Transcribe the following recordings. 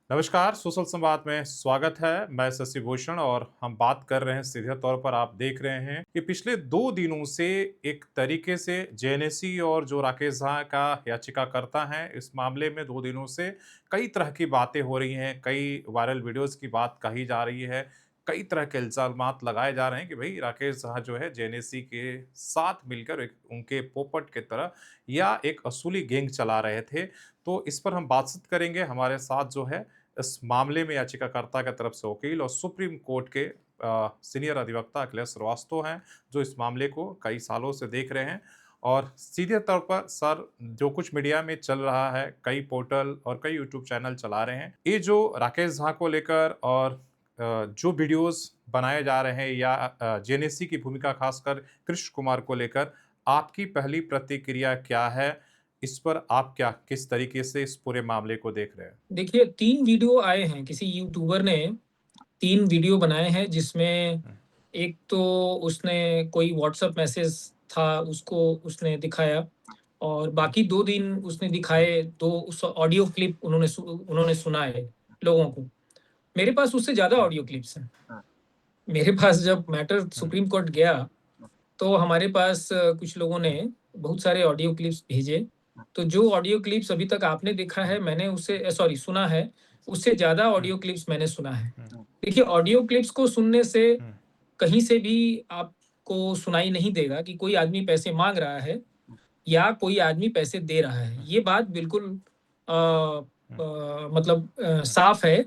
नमस्कार, सोशल संवाद में स्वागत है। मैं शशि भूषण और हम बात कर रहे हैं सीधे तौर पर आप देख रहे हैं कि पिछले 2 दिनों से एक तरीके से जेएनएससी और जो राकेश झा का याचिकाकर्ता हैं, इस मामले में 2 दिनों से कई तरह की बातें हो रही हैं, कई वायरल वीडियोज़ की बात कही जा रही है, कई तरह के इल्ज़ामात लगाए जा रहे हैं कि भई राकेश झा जो है जेएनएससी के साथ मिलकर एक उनके पोपट की तरह या एक असुली गैंग चला रहे थे। तो इस पर हम बातचीत करेंगे। हमारे साथ जो है इस मामले में याचिकाकर्ता की तरफ से वकील और सुप्रीम कोर्ट के सीनियर अधिवक्ता अखिलेश श्रीवास्तव हैं, जो इस मामले को कई सालों से देख रहे हैं। और सीधे तौर पर सर, जो कुछ मीडिया में चल रहा है, कई पोर्टल और कई यूट्यूब चैनल चला रहे हैं, ये जो राकेश झा को लेकर और जो वीडियोज़ बनाए जा रहे हैं या जेएनएससी की भूमिका खासकर कृष्ण कुमार को लेकर, आपकी पहली प्रतिक्रिया क्या है? इस पर आप क्या किस तरीके से इस पूरे मामले को देख रहे हैं? देखिए 3 वीडियो आए हैं, किसी यूट्यूबर ने 3 वीडियो बनाए हैं जिसमें हुँ, एक तो उसने कोई व्हाट्सएप मैसेज था उसको उसने दिखाया और हुँ, बाकी 2 दिन उसने दिखाए 2 उस ऑडियो क्लिप उन्होंने सुनाए लोगों को। मेरे पास उससे ज़्यादा हुँ, ऑडियो क्लिप्स हैं। मेरे पास जब मैटर हुँ, सुप्रीम कोर्ट गया तो हमारे पास कुछ लोगों ने बहुत सारे ऑडियो क्लिप्स भेजे। तो जो ऑडियो क्लिप्स अभी तक आपने देखा हुँ, है मैंने उससे सॉरी सुना है, उससे ज़्यादा हुँ, ऑडियो क्लिप्स मैंने सुना है। हुँ, देखिए ऑडियो क्लिप्स को सुनने से हुँ, कहीं से भी आपको सुनाई नहीं देगा कि कोई आदमी पैसे माँग रहा है या कोई आदमी पैसे दे रहा है। हुँ, ये बात बिल्कुल हुँ, मतलब हुँ, साफ़ है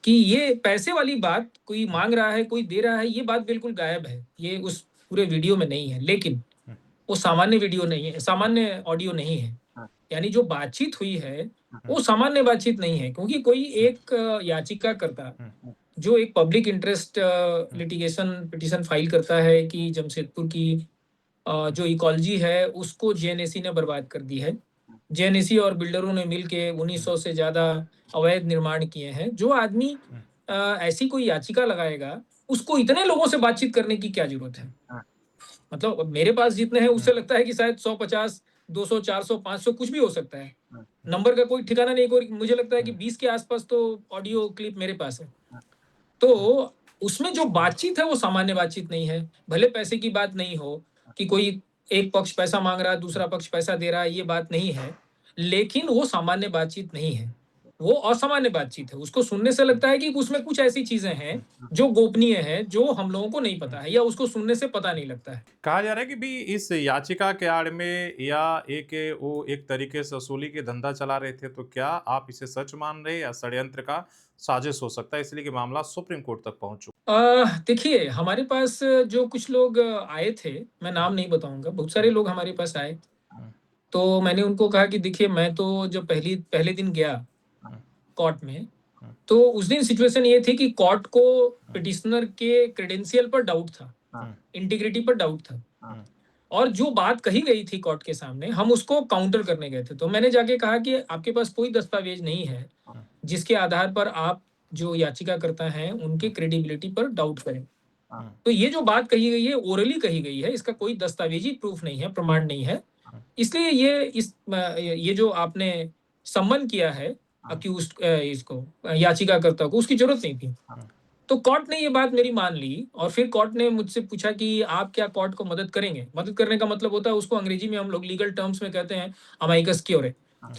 कि ये पैसे वाली बात कोई हुँ, माँग रहा है, कोई दे रहा है, ये बात बिल्कुल गायब है। ये उस पूरे वीडियो में नहीं है। लेकिन हुँ, वो सामान्य वीडियो नहीं है, हुँ, सामान्य ऑडियो नहीं है। यानी जो बातचीत हुई है, हुँ, वो सामान्य बातचीत नहीं है क्योंकि कोई हुँ, एक याचिकाकर्ता हुँ, जो एक पब्लिक इंटरेस्ट हुँ, लिटिगेशन पिटीशन फाइल करता है कि जमशेदपुर की हुँ, जो इकोलॉजी है उसको जेएनएसी ने बर्बाद कर दी है। जेएनएसी और बिल्डरों ने मिलके हुँ, 1900 से ज़्यादा अवैध निर्माण किए हैं। जो आदमी हुँ, ऐसी कोई याचिका लगाएगा, उसको इतने लोगों से बातचीत करने की क्या ज़रूरत है? हुँ, मतलब मेरे पास जितने हैं हुँ, उससे लगता है कि शायद 150, 200, 400, 500 कुछ भी हो सकता है। हुँ, नंबर का कोई ठिकाना नहीं, कोई मुझे लगता है कि हुँ, 20 के आस-पास तो ऑडियो क्लिप मेरे पास है। हुँ, तो उसमें जो हुँ, बातचीत है वो सामान्य बातचीत नहीं है। भले पैसे की बात नहीं हो कि कोई एक पक्ष पैसा माँग रहा है, हुँ, दूसरा पक्ष पैसा दे रहा है, ये बात नहीं है। लेकिन वो सामान्य बातचीत नहीं है। वो असामान्य बातचीत है। उसको सुनने से हुँ, लगता है कि उसमें कुछ ऐसी चीज़ें हैं, हुँ, जो गोपनीय हैं, जो हम लोगों को नहीं हुँ। पता है या उसको सुनने से पता नहीं लगता है। कहा जा रहा है कि भई इस याचिका के आड़ में या एक वो एक तरीके से वसूली के धंधा चला रहे थे, तो क्या आप इसे सच मान रहे हैं या षड्यंत्र का साजिश हो सकता है इसलिए कि मामला सुप्रीम कोर्ट तक पहुँच चुका? देखिए हमारे पास जो कुछ लोग आए थे, मैं हुँ, नाम नहीं बताऊँगा, बहुत सारे हुँ, लोग हमारे पास आए। हुँ, तो मैंने उनको कहा कि देखिए मैं तो जब पहले दिन गया हुँ, कोर्ट में, हुँ, तो उस दिन सिचुएशन ये थी कि कोर्ट को हुँ, पिटिशनर के क्रेडेंशियल पर डाउट था, हुँ, इंटीग्रिटी पर डाउट था। हुँ, और जो बात कही गई थी कोर्ट के सामने, हम उसको काउंटर करने गए थे। तो मैंने जाके कहा कि आपके पास कोई दस्तावेज नहीं है, हुँ, जिसके आधार पर आप जो याचिकाकर्ता हैं, उनके हुँ, क्रेडिबिलिटी पर डाउट करें। हुँ, तो ये जो बात कही गई है, ओरली कही गई है, इसका कोई दस्तावेजी प्रूफ नहीं है, प्रमाण नहीं है। हुँ, इसलिए ये जो आपने सम्मन किया है अक्यूज़्ड इसको याचिकाकर्ता को, उसकी ज़रूरत नहीं थी। हुँ, तो कोर्ट ने ये बात मेरी मान ली और फिर कोर्ट ने मुझसे पूछा कि आप क्या कोर्ट को मदद करेंगे? मदद करने का मतलब होता है उसको अंग्रेजी में हम लोग लीगल टर्म्स में कहते हैं अमाइकस क्यूरे। हुँ,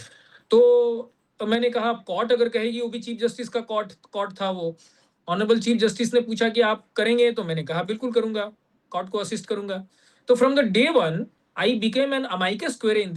तो मैंने कहा कोर्ट अगर कहेगी, वो भी चीफ जस्टिस का कोर्ट कोर्ट था वो। ऑनरेबल चीफ जस्टिस ने पूछा कि आप करेंगे? तो मैंने कहा बिल्कुल करूँगा, कोर्ट को असिस्ट करूँगा। तो from the day one I became an amicus curiae in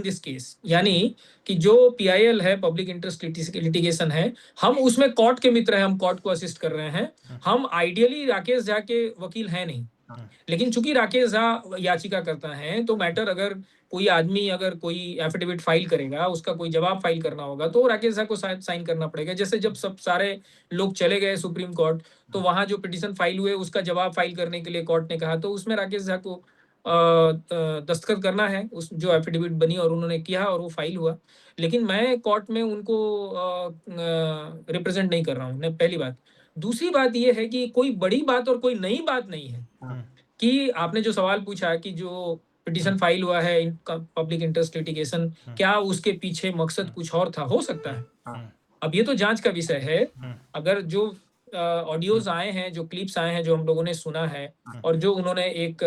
this case, यानी कि जो पीआईएल है, पब्लिक इंटरेस्ट लिटिगेशन है, हम उसमें कोर्ट के मित्र हैं, हम कोर्ट को असिस्ट कर रहे हैं। हुँ, हम आइडियली राकेश झा के वकील हैं नहीं। हुँ, लेकिन चूंकि राकेश झा याचिका करता है, तो मैटर अगर कोई आदमी अगर कोई एफिडेविट फाइल करेगा, उसका कोई जवाब फाइल करना होगा, तो राकेश झा को शायद साइन करना पड़ेगा। जैसे जब सब सारे लोग चले गए सुप्रीम कोर्ट, तो वहां जो पिटिशन फाइल हुए, उसका जवाब फाइल करने के लिए कोर्ट ने कहा, तो उसमें राकेश झा को दस्तखत करना है, उस जो एफिडेविट बनी और उन्होंने किया और वो फाइल हुआ। लेकिन मैं कोर्ट में उनको रिप्रेजेंट नहीं कर रहा हूँ, पहली बात। दूसरी बात ये है कि कोई बड़ी बात और कोई नई बात नहीं है हुँ, कि आपने जो सवाल पूछा कि जो हुँ, पिटीशन फाइल हुआ है पब्लिक इंटरेस्ट लिटिगेशन, हुँ, क्या उसके पीछे मकसद हुँ, कुछ और था? हो सकता हुँ, है। हुँ। अब ये तो जांच का विषय है। हुँ, अगर जो ऑडियोज आए हैं, जो क्लिप्स आए हैं, जो हम लोगों ने सुना है, और जो उन्होंने एक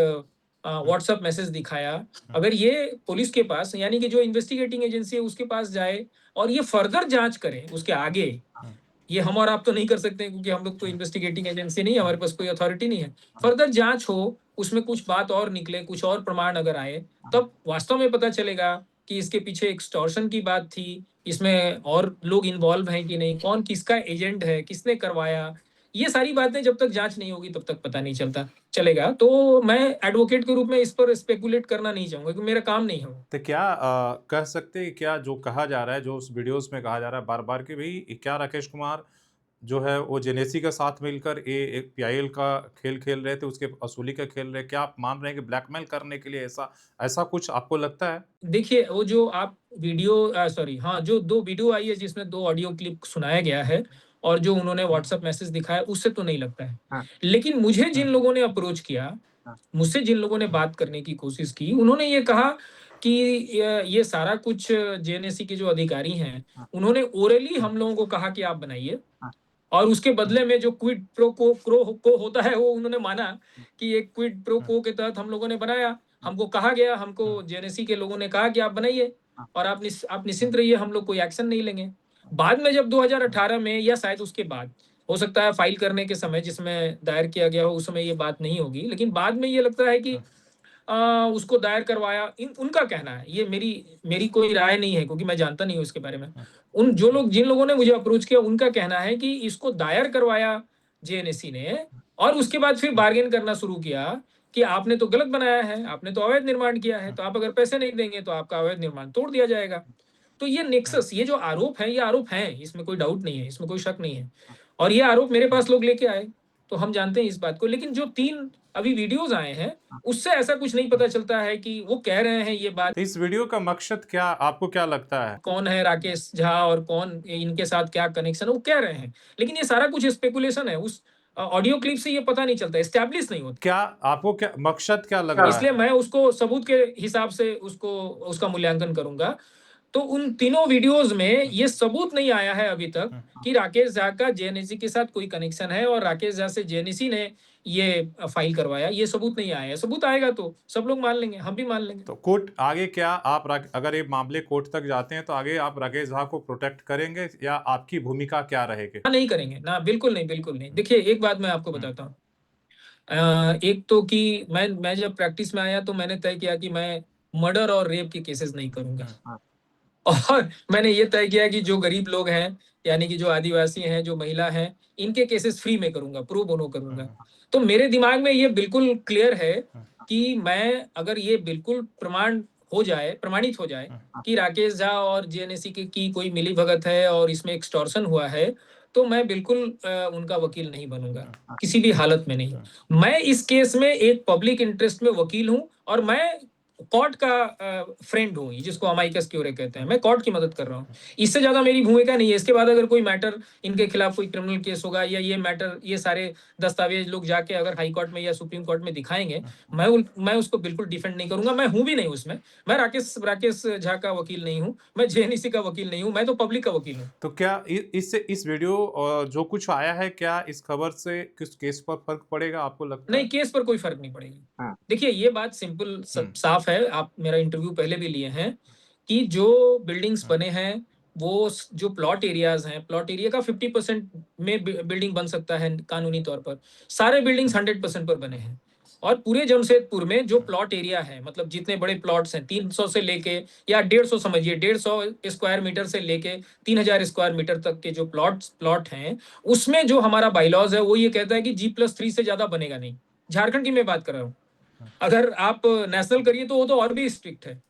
व्हाट्सएप मैसेज दिखाया, अगर ये पुलिस के पास, यानी कि जो इन्वेस्टिगेटिंग एजेंसी है उसके पास जाए और ये फर्दर जांच करे उसके आगे, ये हम और आप तो नहीं कर सकते हैं, क्योंकि हम लोग तो इन्वेस्टिगेटिंग एजेंसी नहीं है, हमारे पास कोई अथॉरिटी नहीं है। फर्दर जांच हो, उसमें कुछ बात और निकले, कुछ और प्रमाण अगर आए, तब वास्तव में पता चलेगा कि इसके पीछे एक्सटॉर्शन की बात थी, इसमें और लोग इन्वॉल्व हैं कि नहीं, कौन किसका एजेंट है, किसने करवाया। ये सारी बातें जब तक जांच नहीं होगी तब तक पता नहीं चलेगा। तो मैं एडवोकेट के रूप में इस पर स्पेकुलेट करना नहीं चाहूंगा, क्योंकि मेरा काम नहीं है वो। तो क्या कह सकते हैं क्या जो कहा जा रहा है, जो उस वीडियोज़ में कहा जा रहा है बार-बार कि भई क्या राकेश कुमार जो है वो जेनेसी के साथ मिलकर ये एक पीआईएल का खेल खेल रहे थे, उसके वसूली का खेल रहे हैं। क्या आप मान रहे हैं कि ब्लैकमेल करने के लिए ऐसा ऐसा कुछ आपको लगता है? देखिए, वो जो आप वीडियो सॉरी हाँ, जो 2 वीडियो आई है जिसमें 2 ऑडियो क्लिप सुनाया गया है और जो उन्होंने व्हाट्सएप मैसेज दिखाया, उससे तो नहीं लगता है। लेकिन मुझे जिन हुँ, लोगों ने अप्रोच किया, मुझसे जिन लोगों ने हुँ, बात करने की कोशिश की, उन्होंने ये कहा कि ये सारा कुछ जेएनएससी के जो अधिकारी हैं, उन्होंने ओरली हम लोगों को कहा कि आप बनाइए, और उसके बदले में जो क्विड प्रो को होता है, वो उन्होंने माना कि एक क्विड प्रो को के तहत हम लोगों ने बनाया। हमको कहा गया, हमको जेएनएससी के लोगों ने कहा कि आप बनाइए और आप निश्चिंत रहिए, हम लोग कोई एक्शन नहीं लेंगे। बाद में जब 2018 में या शायद उसके बाद, हो सकता है फाइल करने के समय जिसमें दायर किया गया हो, उस समय ये बात नहीं होगी, लेकिन बाद में ये लगता है कि उसको दायर करवाया। उनका कहना है, ये मेरी मेरी कोई राय नहीं है, क्योंकि मैं जानता नहीं हूँ इसके बारे में। उन जो लोग जिन लोगों ने मुझे अप्रोच किया, उनका कहना है कि इसको दायर करवाया जेएनएससी ने, और उसके बाद फिर बार्गेन करना शुरू किया कि आपने तो गलत बनाया है, आपने तो अवैध निर्माण किया है, तो आप अगर पैसे नहीं देंगे तो आपका अवैध निर्माण तोड़ दिया जाएगा। तो ये नेक्सस, ये जो आरोप है, ये आरोप है, इसमें कोई डाउट नहीं है, इसमें कोई शक नहीं है। और ये आरोप मेरे पास लोग लेके आए, तो हम जानते हैं इस बात को। लेकिन जो 3 अभी वीडियोज़ आए हैं, उससे ऐसा कुछ नहीं पता चलता है कि वो कह रहे हैं ये बात। तो इस वीडियो का मकसद क्या आपको क्या लगता है? कौन है राकेश झा और कौन इनके साथ क्या कनेक्शन है, वो कह रहे हैं। लेकिन ये सारा कुछ स्पेकुलेशन है, उस ऑडियो क्लिप से ये पता नहीं चलता, एस्टैब्लिश नहीं होता। क्या आपको क्या मकसद क्या लग रहा इसलिए है? मैं उसको सबूत के हिसाब से उसको उसका मूल्यांकन करूँगा। तो उन तीनों वीडियोज़ में ये सबूत नहीं आया है अभी तक कि राकेश झा का जेएनएससी के साथ कोई कनेक्शन है और राकेश झा से जेएनएससी ने ये फाइल करवाया, ये सबूत नहीं आया है। सबूत आएगा तो सब लोग मान लेंगे, हम भी मान लेंगे। तो कोर्ट आगे क्या आप अगर ये मामले कोर्ट तक जाते हैं तो आगे आप राकेश झा को प्रोटेक्ट करेंगे या आपकी भूमिका क्या रहेगी? नहीं करेंगे, ना बिल्कुल नहीं, बिल्कुल नहीं। देखिए, एक बात मैं आपको हुँ, बताता हूँ। एक तो कि मैं जब प्रैक्टिस में आया तो मैंने तय किया कि मैं मर्डर और रेप के केसेज़ नहीं करूँगा। हुँ, और मैंने ये तय किया कि जो गरीब लोग हैं, यानी कि जो आदिवासी हैं, जो महिला हैं, इनके केसेस फ्री में करूँगा, प्रो बोनो हुँ, करूँगा। हुँ, तो मेरे दिमाग में ये बिल्कुल क्लियर है हुँ, कि मैं, अगर ये बिल्कुल प्रमाणित हो जाए हुँ, कि राकेश झा और जेएनएससी की कोई मिलीभगत है और इसमें एक्सटॉर्शन हुआ है, तो मैं बिल्कुल उनका वकील नहीं बनूँगा, किसी भी हालत में नहीं। हुँ, मैं इस केस में एक पब्लिक इंटरेस्ट में वकील हूँ, और मैं कॉर्ट का फ्रेंड हूँ, जिसको अमाइकस क्यूरे कहते हैं। मैं कॉर्ट की मदद कर रहा हूँ। इससे ज़्यादा मेरी भूमिका नहीं है। इसके बाद अगर कोई मैटर, इनके खिलाफ कोई क्रिमिनल केस होगा, या ये मैटर, ये सारे दस्तावेज लोग जाके अगर हाई कोर्ट में या सुप्रीम कोर्ट में दिखाएँगे, मैं उसको बिल्कुल डिफेंड नहीं करूँगा। मैं हूँ भी नहीं उसमें। मैं राकेश राकेश झा का वकील नहीं हूँ। मैं जेएनईसी का वकील नहीं हूँ। मैं तो पब्लिक का वकील हूँ। तो क्या इ इससे इस वीडियो जो कुछ आया है, क्या इस खबर से किस केस पर फ़र्क पड़ेगा आपको लगता है? नहीं, केस पर कोई फ़र्क नहीं पड़ेगा। देखिए, ये बात सिंपल हुँ, साफ है, आप मेरा इंटरव्यू पहले भी लिए हैं, कि जो बिल्डिंग्स हुँ, बने हैं, वो जो प्लॉट एरियाज़ हैं, प्लॉट एरिया का 50% में बिल्डिंग बन सकता है कानूनी तौर पर। सारे बिल्डिंग्स हुँ, 100% पर बने हैं। और पूरे जमशेदपुर में जो हुँ, प्लॉट एरिया है, मतलब जितने बड़े प्लॉट्स हैं, 300 से लेके, या 150 समझिए, 150 स्क्वायर मीटर से लेके 3000 स्क्वायर मीटर तक के जो प्लॉट हैं, उसमें जो हमारा बायलॉज़ है, वो ये कहता है कि G+3 से ज़्यादा बनेगा नहीं। झारखंड की मैं बात कर रहा हूँ। हुँ, अगर आप नेशनल करिए तो वो तो और भी स्ट्रिक्ट है।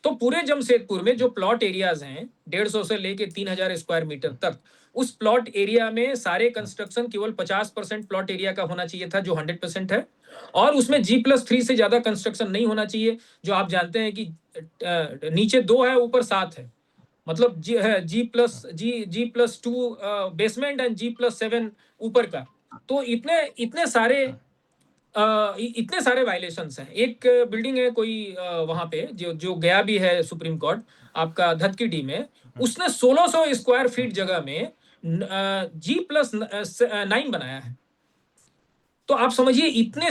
तो पूरे जमशेदपुर में जो प्लॉट एरियाज हैं, 150 से लेके 3000 स्क्वायर मीटर हुँ, तक, उस प्लॉट एरिया में सारे हुँ, कंस्ट्रक्शन केवल 50% प्लॉट एरिया का होना चाहिए था, जो 100% है। और उसमें G+3 से ज्यादा कंस्ट्रक्शन नहीं होना चाहिए। जो आप जानते हैं कि नीचे 2 है, ऊपर 7 है। मतलब G+2 बेसमेंट एंड G+7 ऊपर का। तो इतने इतने सारे हुँ, इतने सारे वायलेशंस हैं। एक बिल्डिंग है कोई वहां पे, जो जो गया भी है सुप्रीम कोर्ट, आपका धतकीडी में। हुँ। उसने 1600 स्क्वायर फीट जगह में G+9 बनाया है। तो आप समझिए इतने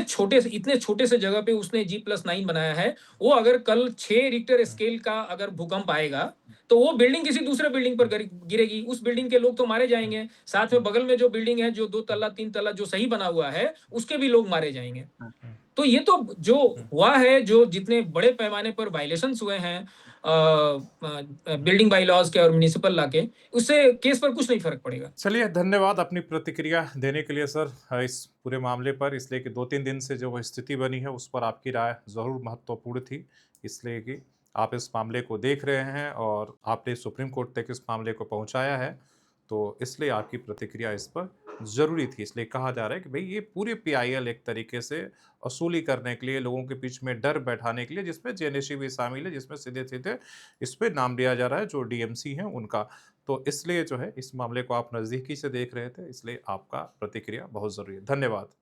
छोटे से जगह पे उसने G+9 बनाया है। वो अगर कल 6 रिक्टर हुँ, स्केल का अगर भूकंप आएगा, तो वो बिल्डिंग किसी दूसरे बिल्डिंग पर हुँ, गिरेगी। उस बिल्डिंग के लोग तो मारे हुँ, जाएँगे। साथ में हुँ, बगल में जो बिल्डिंग है, जो 2 हुँ, तल्ला, 3 तल्ला जो सही बना हुआ है, उसके भी लोग मारे जाएँगे। हुँ, हुँ, तो ये तो जो हुँ, हुआ है, जो जितने बड़े पैमाने पर वायलेशंस हुए हैं बिल्डिंग बाय लॉज़ के और म्युनिसिपल लॉ के, उससे केस पर कुछ नहीं फ़र्क पड़ेगा। चलिए, धन्यवाद अपनी प्रतिक्रिया देने के लिए सर इस पूरे मामले पर, इसलिए कि 2-3 दिन से जो वो स्थिति बनी है, उस पर आपकी राय ज़रूर महत्वपूर्ण थी। इसलिए कि आप इस मामले को देख रहे हैं और आपने सुप्रीम कोर्ट तक इस मामले को पहुँचाया है, तो इसलिए आपकी प्रतिक्रिया इस पर ज़रूरी थी। इसलिए कहा जा रहा है कि भई ये पूरे पीआईएल एक तरीके से वसूली करने के लिए, लोगों के बीच में डर बैठाने के लिए, जिसमें जेएनएसयू भी शामिल है, जिसमें सीधे-सीधे इस पे नाम लिया जा रहा है, जो डीएमसी हैं उनका। तो इसलिए जो है इस मामले को आप नज़दीकी से देख रहे थे, इसलिए आपका प्रतिक्रिया बहुत ज़रूरी है। धन्यवाद।